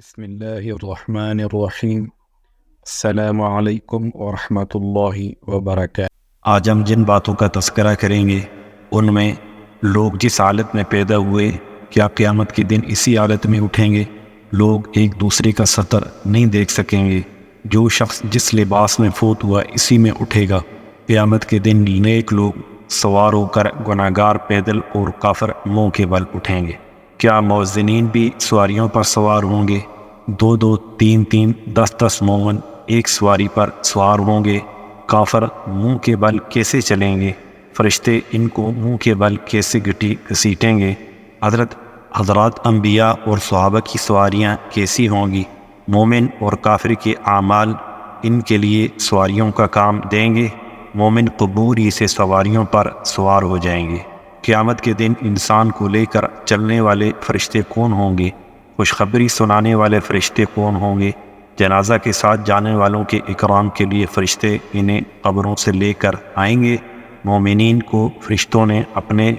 بسم اللہ الرحمن الرحیم۔ السلام علیکم ورحمۃ اللہ وبرکاتہ۔ آج ہم جن باتوں کا تذکرہ کریں گے ان میں لوگ جس حالت میں پیدا ہوئے کیا قیامت کے دن اسی حالت میں اٹھیں گے؟ لوگ ایک دوسرے کا سطر نہیں دیکھ سکیں گے۔ جو شخص جس لباس میں فوت ہوا اسی میں اٹھے گا۔ قیامت کے دن نیک لوگ سوار ہو کر گناہگار پیدل اور کافر منہ کے بل اٹھیں گے۔ کیا موذنین بھی سواریوں پر سوار ہوں گے؟ 2 3 10 مومن ایک سواری پر سوار ہوں گے۔ کافر منہ کے بل کیسے چلیں گے؟ فرشتے ان کو منہ کے بل کیسے گھسیٹیں گے؟ حضرات انبیاء اور صحابہ کی سواریاں کیسی ہوں گی؟ مومن اور کافر کے اعمال ان کے لیے سواریوں کا کام دیں گے؟ مومن قبوری سے سواریوں پر سوار ہو جائیں گے۔ قیامت کے دن انسان کو لے کر چلنے والے فرشتے کون ہوں گے؟ خوشخبری سنانے والے فرشتے کون ہوں گے؟ جنازہ کے ساتھ جانے والوں کے اکرام کے لیے فرشتے انہیں قبروں سے لے کر آئیں گے۔ مومنین کو فرشتوں نے اپنے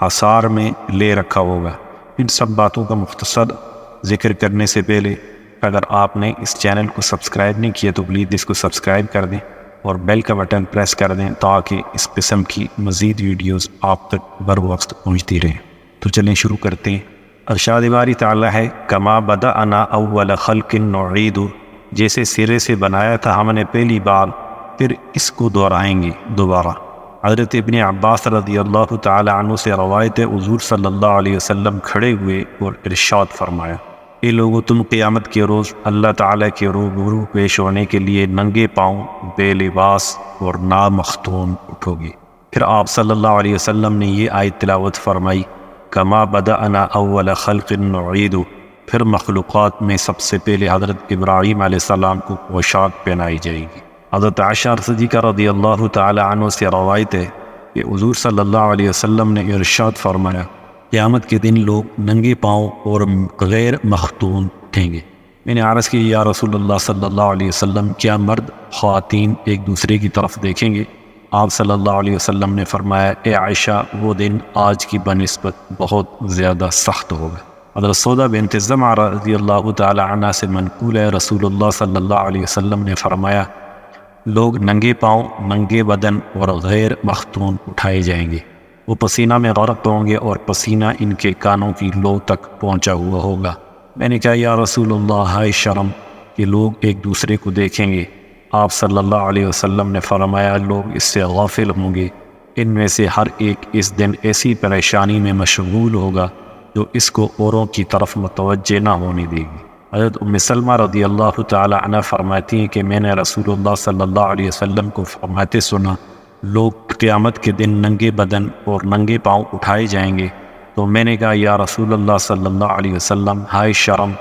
حصار میں لے رکھا ہوگا۔ ان سب باتوں کا مختصر ذکر کرنے سے پہلے اگر آپ نے اس چینل کو سبسکرائب نہیں کیا تو پلیز اس کو سبسکرائب کر دیں اور بیل کا بٹن پریس کر دیں تاکہ اس قسم کی مزید ویڈیوز آپ تک بر وقت پہنچتی رہیں۔ تو چلیں شروع کرتے ہیں۔ ارشاد باری تعالیٰ ہے کما بدأنا اول خلق نعید، جیسے سرے سے بنایا تھا ہم نے پہلی بار پھر اس کو دہرائیں گے دوبارہ۔ حضرت ابن عباس رضی اللہ تعالی عنہ سے روایت ہے حضور صلی اللہ علیہ وسلم کھڑے ہوئے اور ارشاد فرمایا، اے لوگو تم قیامت کے روز اللہ تعالیٰ کے روبرو پیش ہونے کے لیے ننگے پاؤں بے لباس اور نامختون اٹھو گے۔ پھر آپ صلی اللہ علیہ وسلم نے یہ آیت تلاوت فرمائی کما بدأنا اول خلق نعید، پھر مخلوقات میں سب سے پہلے حضرت ابراہیم علیہ السلام کو پوشاک پہنائی جائے گی۔ حضرت عائشہ صدیقہ رضی اللہ تعالی عنہ سے روایت ہے کہ حضور صلی اللہ علیہ وسلم نے ارشاد فرمایا قیامت کے دن لوگ ننگے پاؤں اور غیر مختون اٹھیں گے۔ میں نے عرض کی یا رسول اللہ صلی اللہ علیہ وسلم کیا مرد خواتین ایک دوسرے کی طرف دیکھیں گے؟ آپ صلی اللہ علیہ وسلم نے فرمایا اے عائشہ وہ دن آج کی بنسبت بہت زیادہ سخت ہوگا۔ حضرت سودا بنت زمعہ رضی اللہ تعالی عنہ سے منقول ہے رسول اللہ صلی اللہ علیہ وسلم نے فرمایا لوگ ننگے پاؤں ننگے بدن اور غیر مختون اٹھائے جائیں گے۔ وہ پسینہ میں غرق ہوں گے اور پسینہ ان کے کانوں کی لو تک پہنچا ہوا ہوگا۔ میں نے کہا یا رسول اللہ ہائے شرم کہ لوگ ایک دوسرے کو دیکھیں گے۔ آپ صلی اللہ علیہ وسلم نے فرمایا لوگ اس سے غافل ہوں گے، ان میں سے ہر ایک اس دن ایسی پریشانی میں مشغول ہوگا جو اس کو اوروں کی طرف متوجہ نہ ہونے دے گی۔ حضرت ام سلمہ رضی اللہ تعالی عنہ فرماتی ہیں کہ میں نے رسول اللہ صلی اللہ علیہ وسلم کو فرماتے سنا لوگ قیامت کے دن ننگے بدن اور ننگے پاؤں اٹھائے جائیں گے، تو میں نے کہا یا رسول اللہ صلی اللہ علیہ وسلم ہائے شرم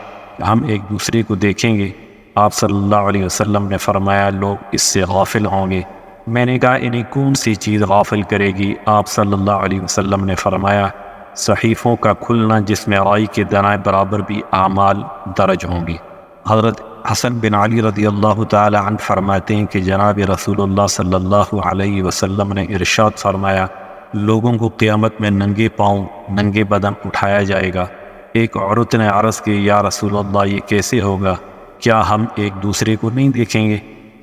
ہم ایک دوسرے کو دیکھیں گے۔ آپ صلی اللہ علیہ وسلم نے فرمایا لوگ اس سے غافل ہوں گے۔ میں نے کہا انہیں کون سی چیز غافل کرے گی؟ آپ صلی اللہ علیہ وسلم نے فرمایا صحیفوں کا کھلنا جس میں رائی کے دانہ برابر بھی اعمال درج ہوں گی۔ حضرت حسن بن علی رضی اللہ تعالی عنہ فرماتے ہیں کہ جناب رسول اللہ صلی اللہ علیہ وسلم نے ارشاد فرمایا لوگوں کو قیامت میں ننگے پاؤں ننگے بدن اٹھایا جائے گا۔ ایک عورت نے عرض کی یا رسول اللہ یہ کیسے ہوگا؟ کیا ہم ایک دوسرے کو نہیں دیکھیں گے؟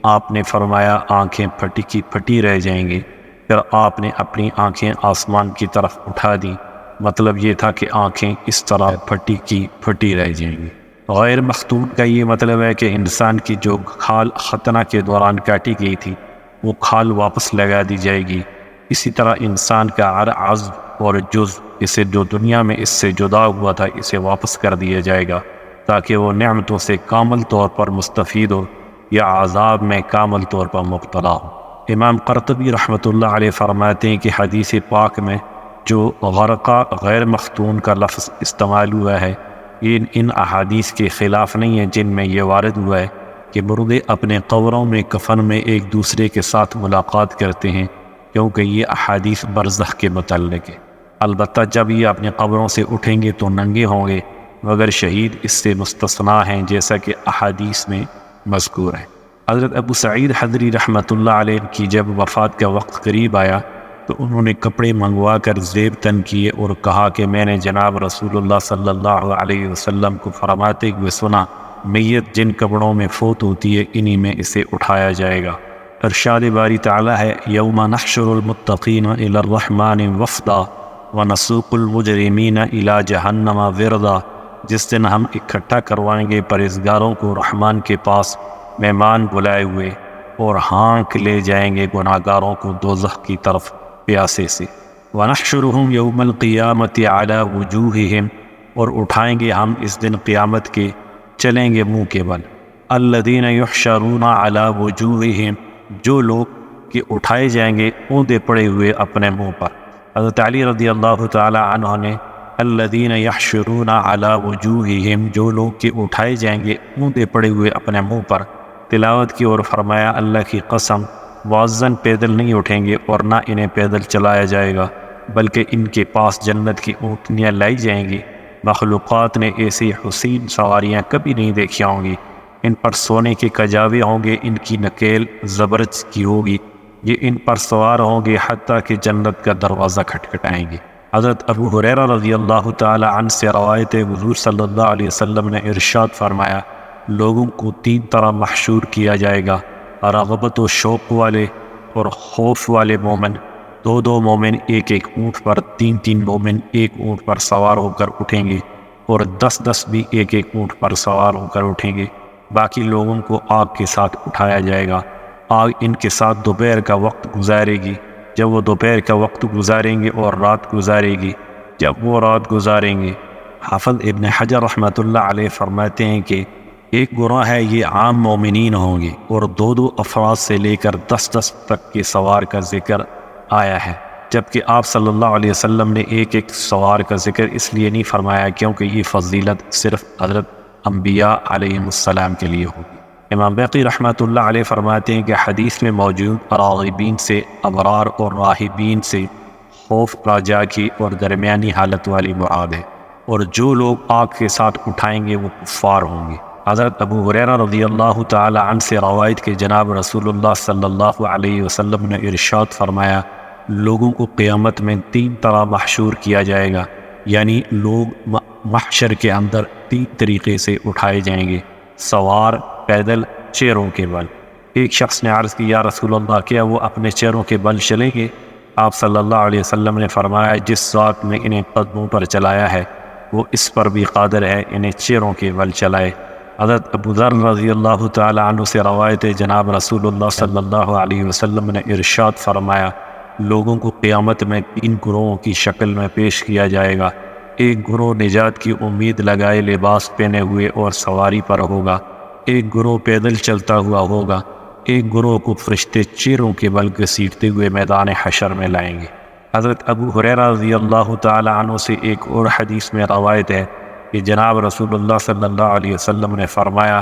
آپ نے فرمایا آنکھیں پھٹی کی پھٹی رہ جائیں گی۔ پھر آپ نے اپنی آنکھیں آسمان کی طرف اٹھا دیں، مطلب یہ تھا کہ آنکھیں اس طرح پھٹی کی پھٹی رہ جائیں گی۔ غیر مختون کا یہ مطلب ہے کہ انسان کی جو کھال ختنہ کے دوران کاٹی گئی تھی وہ کھال واپس لگا دی جائے گی۔ اسی طرح انسان کا ہر عضو اور جز اسے جو دنیا میں اس سے جدا ہوا تھا اسے واپس کر دیا جائے گا تاکہ وہ نعمتوں سے کامل طور پر مستفید ہو یا عذاب میں کامل طور پر مبتلا ہو۔ امام قرطبی رحمۃ اللہ علیہ فرماتے ہیں کہ حدیث پاک میں جو غرقہ غیر مختون کا لفظ استعمال ہوا ہے یہ ان احادیث کے خلاف نہیں ہے جن میں یہ وارد ہوا ہے کہ مردے اپنے قبروں میں کفن میں ایک دوسرے کے ساتھ ملاقات کرتے ہیں، کیونکہ یہ احادیث برزخ کے متعلق ہے۔ البتہ جب یہ اپنے قبروں سے اٹھیں گے تو ننگے ہوں گے، مگر شہید اس سے مستثنیٰ ہیں جیسا کہ احادیث میں مذکور ہے۔ حضرت ابو سعید خدری رحمۃ اللہ علیہ کی جب وفات کا وقت قریب آیا تو انہوں نے کپڑے منگوا کر زیب تن کیے اور کہا کہ میں نے جناب رسول اللہ صلی اللہ علیہ وسلم کو فرماتے ہوئے سنا، میت جن کپڑوں میں فوت ہوتی ہے انہی میں اسے اٹھایا جائے گا۔ ارشاد باری تعالیٰ ہے، یوم نحشر المتقین الی الرحمن وفدا ونسوق المجرمین الی جہنم وردا۔ جس دن ہم اکٹھا کروائیں گے پرہیزگاروں کو رحمان کے پاس مہمان بلائے ہوئے، اور ہانک لے جائیں گے گناہگاروں کو دوزخ کی طرف پیاسے سے۔ وَنَحْشُرُهُمْ يَوْمَ الْقِيَامَةِ عَلَى وُجُوهِهِمْ، اور اٹھائیں گے ہم اس دن قیامت کے، چلیں گے منہ کے بل۔ الَّذِينَ يُحْشَرُونَ عَلَى وُجُوهِهِمْ، جو لوگ کہ اٹھائے جائیں گے اوندے پڑے ہوئے اپنے منہ پر۔ حضرت علی رضی اللہ تعالی عنہ نے الَّذِينَ يَحْشُرُونَ عَلَى وُجُوهِهِمْ، جو لوگ کہ اٹھائے جائیں گے اوندے پڑے ہوئے اپنے منہ پر، تلاوت کی اور فرمایا، اللہ کی قسم معزن پیدل نہیں اٹھیں گے اور نہ انہیں پیدل چلایا جائے گا، بلکہ ان کے پاس جنت کی اونٹنیاں لائی جائیں گی۔ مخلوقات نے ایسی حسین سواریاں کبھی نہیں دیکھی ہوں گی، ان پر سونے کے کجاوے ہوں گے، ان کی نکیل زبرجد کی ہوگی، یہ ان پر سوار ہوں گے حتیٰ کہ جنت کا دروازہ کھٹکھٹائیں گے۔ حضرت ابو ہریرہ رضی اللہ تعالی عنہ سے روایت ہے، حضور صلی اللہ علیہ وسلم نے ارشاد فرمایا، لوگوں کو تین طرح محشور کیا جائے گا، رغبت و شوق والے اور خوف والے مومن، دو مومن ایک اونٹ پر، تین مومن ایک اونٹ پر سوار ہو کر اٹھیں گے، اور 10 بھی ایک اونٹ پر سوار ہو کر اٹھیں گے۔ باقی لوگوں کو آگ کے ساتھ اٹھایا جائے گا۔ آگ ان کے ساتھ دوپہر کا وقت گزارے گی۔ جب وہ دوپہر کا وقت گزاریں گے اور رات گزارے گی، جب وہ رات گزاریں گے، حافظ ابن حجر رحمۃ اللہ علیہ فرماتے ہیں کہ ایک گروہ ہے یہ عام مومنین ہوں گے، اور دو افراد سے لے کر 10 تک کے سوار کا ذکر آیا ہے، جبکہ آپ صلی اللہ علیہ وسلم نے ایک سوار کا ذکر اس لیے نہیں فرمایا کیونکہ یہ فضیلت صرف حضرت انبیاء علیہ السلام کے لیے ہوگی۔ امام بیقی رحمۃ اللہ علیہ فرماتے ہیں کہ حدیث میں موجود راغبین سے ابرار اور راہبین سے خوف راجا کی اور درمیانی حالت والی مراد ہے، اور جو لوگ آگ کے ساتھ اٹھائیں گے وہ کفار ہوں گے۔ حضرت ابو ہریرہ رضی اللہ تعالی عنہ سے روایت کے جناب رسول اللہ صلی اللہ علیہ وسلم نے ارشاد فرمایا، لوگوں کو قیامت میں 3 طرح محشور کیا جائے گا، یعنی لوگ محشر کے اندر 3 طریقے سے اٹھائے جائیں گے، سوار، پیدل، چیروں کے بل۔ ایک شخص نے عرض کی، یا رسول اللہ، کیا وہ اپنے چیروں کے بل چلیں گے؟ آپ صلی اللہ علیہ وسلم نے فرمایا، جس ذات نے انہیں قدموں پر چلایا ہے وہ اس پر بھی قادر ہے انہیں چیروں کے بل چلائے۔ حضرت ابو ذر رضی اللہ تعالی عنہ سے روایت ہے، جناب رسول اللہ صلی اللہ علیہ وسلم نے ارشاد فرمایا، لوگوں کو قیامت میں 3 گروہوں کی شکل میں پیش کیا جائے گا۔ ایک گروہ نجات کی امید لگائے لباس پہنے ہوئے اور سواری پر ہوگا، ایک گروہ پیدل چلتا ہوا ہوگا، ایک گروہ کو فرشتے چیروں کے بل گھسیٹتے ہوئے میدان حشر میں لائیں گے۔ حضرت ابو ہریرہ رضی اللہ تعالی عنہ سے ایک اور حدیث میں روایت ہے کہ جناب رسول اللہ صلی اللہ علیہ وسلم نے فرمایا،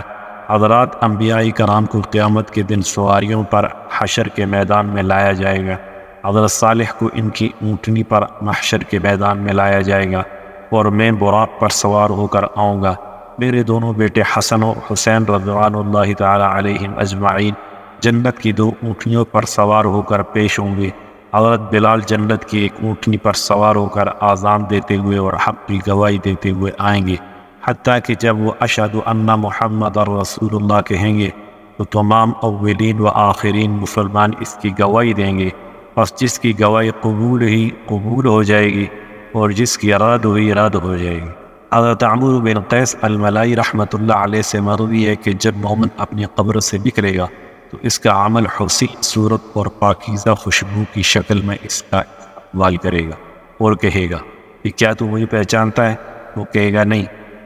حضرات انبیاء کرام کو قیامت کے دن سواریوں پر حشر کے میدان میں لایا جائے گا۔ حضرت صالح کو ان کی اونٹنی پر محشر کے میدان میں لایا جائے گا، اور میں براق پر سوار ہو کر آؤں گا۔ میرے دونوں بیٹے حسن و حسین رضوان اللہ تعالی علیہم اجمعین جنت کی 2 اونٹنیوں پر سوار ہو کر پیش ہوں گے۔ حضرت بلال جنت کی ایک اونٹنی پر سوار ہو کر آذان دیتے ہوئے اور حق کی گواہی دیتے ہوئے آئیں گے، حتیٰ کہ جب وہ اشہد ان محمد رسول اللہ کہیں گے تو تمام اولین و آخرین مسلمان اس کی گواہی دیں گے، بس جس کی گواہی قبول ہو جائے گی اور جس کی رد ہوئی رد ہو جائے گی۔ حضرت عمرو بن قیس الملائی رحمۃ اللہ علیہ سے مروی ہے کہ جب مومن اپنی قبر سے نکلے گا تو اس کا عمل حسین صورت اور پاکیزہ خوشبو کی شکل میں اس کا استقبال کرے گا اور کہے گا کہ کیا تو مجھے پہچانتا ہے؟ وہ کہے گا نہیں۔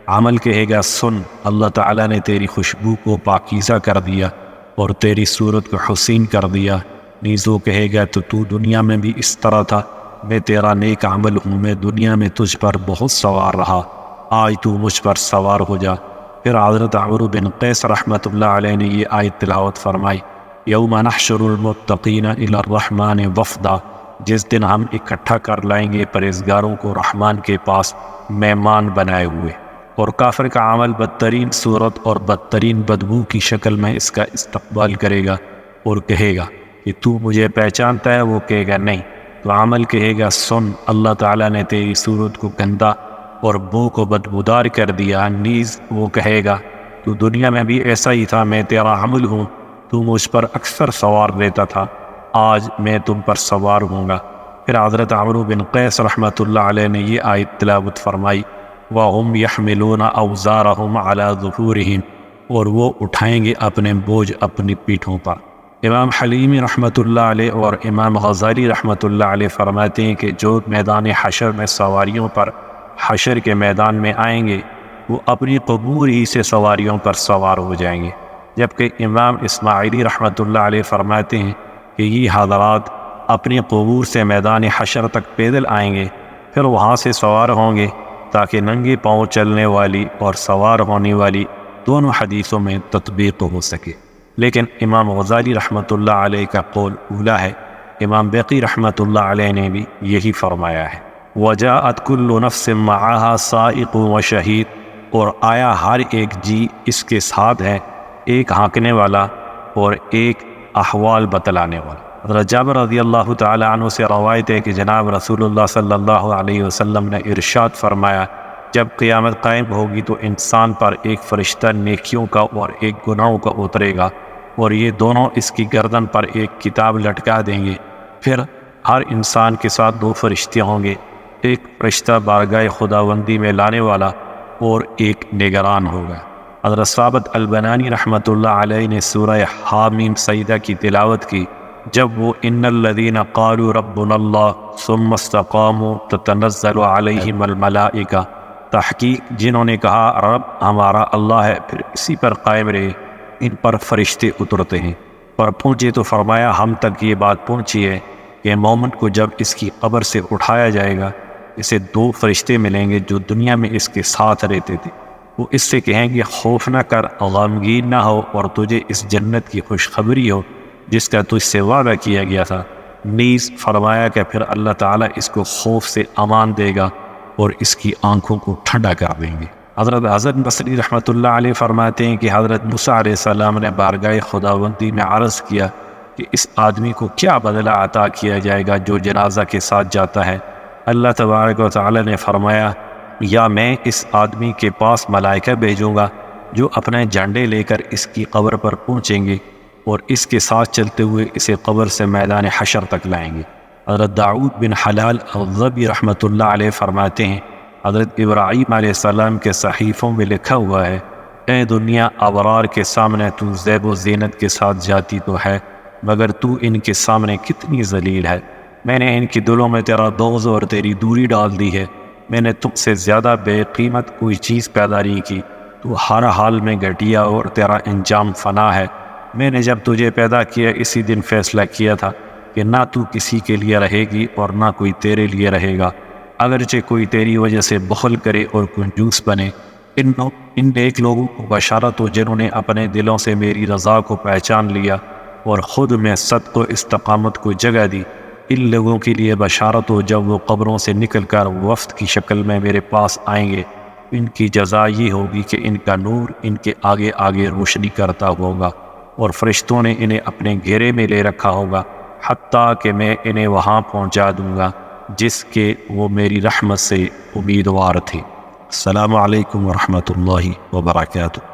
عمل کہے گا، سن، اللہ تعالیٰ نے تیری خوشبو کو پاکیزہ کر دیا اور تیری صورت کو حسین کر دیا۔ نیز وہ کہے گا تو دنیا میں بھی اس طرح تھا، میں تیرا نیک عمل ہوں، میں دنیا میں تجھ پر بہت سوار رہا، آج تو مجھ پر سوار ہو جا۔ پھر حضرت عمرو بن قیس رحمۃ اللہ علیہ نے یہ آیت تلاوت فرمائی، یوم نحشر المتقین الی الرحمن وفدا، جس دن ہم اکٹھا کر لائیں گے پرہیزگاروں کو رحمان کے پاس مہمان بنائے ہوئے، اور کافر کا عمل بدترین صورت اور بدترین بدبو کی شکل میں اس کا استقبال کرے گا اور کہے گا کہ تو مجھے پہچانتا ہے؟ وہ کہے گا نہیں۔ تو عمل کہے گا سن، اللہ تعالیٰ نے تیری صورت کو گندا اور بو کو بدبودار کر دیا۔ نیز وہ کہے گا تو دنیا میں بھی ایسا ہی تھا، میں تیرا عمل ہوں، تو مجھ پر اکثر سوار لیتا تھا، آج میں تم پر سوار ہوں گا۔ پھر حضرت عمرو بن قیس رحمۃ اللہ علیہ نے یہ آیت تلاوت فرمائی، وَهُمْ يَحْمِلُونَ أَوْزَارَهُمْ عَلَى ظُهُورِهِمْ، اور وہ اٹھائیں گے اپنے بوجھ اپنی پیٹھوں پر۔ امام حلیمی رحمۃ اللہ علیہ اور امام غزالی رحمۃ اللہ علیہ فرماتے ہیں کہ جو میدان حشر میں سواریوں پر حشر کے میدان میں آئیں گے وہ اپنی قبور ہی سے سواریوں پر سوار ہو جائیں گے، جبکہ امام اسماعیلی رحمۃ اللہ علیہ فرماتے ہیں کہ یہ حضرات اپنی قبور سے میدان حشر تک پیدل آئیں گے، پھر وہاں سے سوار ہوں گے تاکہ ننگے پاؤں چلنے والی اور سوار ہونے والی دونوں حدیثوں میں تطبیق ہو سکے۔ لیکن امام غزالی رحمۃ اللہ علیہ کا قول اولا ہے، امام بیقی رحمۃ اللہ علیہ نے بھی یہی فرمایا ہے۔ وَجَاءَتْ كُلُّ نَفْسٍ مَعَهَا سَائِقٌ وَشَهِيدٌ، اور آیا ہر ایک جی اس کے ساتھ ہے، ایک ہانکنے والا اور ایک احوال بتلانے والا۔ حضرت جابر رضی اللہ تعالی عنہ سے روایت ہے کہ جناب رسول اللہ صلی اللہ علیہ وسلم نے ارشاد فرمایا، جب قیامت قائم ہوگی تو انسان پر ایک فرشتہ نیکیوں کا اور ایک گناہوں کا اترے گا، اور یہ دونوں اس کی گردن پر ایک کتاب لٹکا دیں گے۔ پھر ہر انسان کے ساتھ دو فرشتے ہوں گے، ایک فرشتہ بارگاہ خداوندی میں لانے والا اور ایک نگران ہوگا۔ حضرت ثابت البنانی رحمۃ اللہ علیہ نے سورہ حامیم سجدہ کی تلاوت کی، جب وہ ان الذین قالوا ربنا اللہ ثم استقاموا تتنزل علیہم الملائکہ، تحقیق جنہوں نے کہا رب ہمارا اللہ ہے پھر اسی پر قائم رہے، ان پر فرشتے اترتے ہیں۔ پر پہنچے تو فرمایا ہم تک یہ بات پہنچی ہے کہ مومن کو جب اس کی قبر سے اٹھایا جائے گا اسے دو فرشتے ملیں گے جو دنیا میں اس کے ساتھ رہتے تھے، وہ اس سے کہیں گے خوف نہ کر، غمگین نہ ہو، اور تجھے اس جنت کی خوشخبری ہو جس کا تجھ سے وعدہ کیا گیا تھا۔ نیز فرمایا کہ پھر اللہ تعالیٰ اس کو خوف سے امان دے گا اور اس کی آنکھوں کو ٹھنڈا کر دیں گے۔ حضرت حسن بصری رحمۃ اللہ علیہ فرماتے ہیں کہ حضرت موسیٰ علیہ السلام نے بارگاہ خداوندی میں عرض کیا کہ اس آدمی کو کیا بدلہ عطا کیا جائے گا جو جنازہ کے ساتھ جاتا ہے؟ اللہ تبارک و تعالی نے فرمایا، یا میں اس آدمی کے پاس ملائکہ بھیجوں گا جو اپنے جھنڈے لے کر اس کی قبر پر پہنچیں گے اور اس کے ساتھ چلتے ہوئے اسے قبر سے میدان حشر تک لائیں گے۔ حضرت داؤد بن حلال الضبی رحمۃ اللہ علیہ فرماتے ہیں، حضرت ابراہیم علیہ السلام کے صحیفوں میں لکھا ہوا ہے، اے دنیا ابرار کے سامنے تو زیب و زینت کے ساتھ جاتی تو ہے، مگر تو ان کے سامنے کتنی ذلیل ہے۔ میں نے ان کے دلوں میں تیرا بغض اور تیری دوری ڈال دی ہے، میں نے تم سے زیادہ بے قیمت کوئی چیز پیدا نہیں کی، تو ہر حال میں گھٹیا اور تیرا انجام فنا ہے۔ میں نے جب تجھے پیدا کیا اسی دن فیصلہ کیا تھا کہ نہ تو کسی کے لیے رہے گی اور نہ کوئی تیرے لیے رہے گا، اگرچہ کوئی تیری وجہ سے بخل کرے اور کنجوس بنے۔ ان نیک لوگوں کو بشارت ہو جنہوں نے اپنے دلوں سے میری رضا کو پہچان لیا اور خود میں صدق و استقامت کو جگہ دی۔ ان لوگوں کے لیے بشارت ہو جب وہ قبروں سے نکل کر وفد کی شکل میں میرے پاس آئیں گے، ان کی جزا یہ ہوگی کہ ان کا نور ان کے آگے آگے روشنی کرتا ہوگا اور فرشتوں نے انہیں اپنے گھیرے میں لے رکھا ہوگا، حتیٰ کہ میں انہیں وہاں پہنچا دوں گا جس کے وہ میری رحمت سے امیدوار تھے۔ السلام علیکم ورحمۃ اللہ وبرکاتہ۔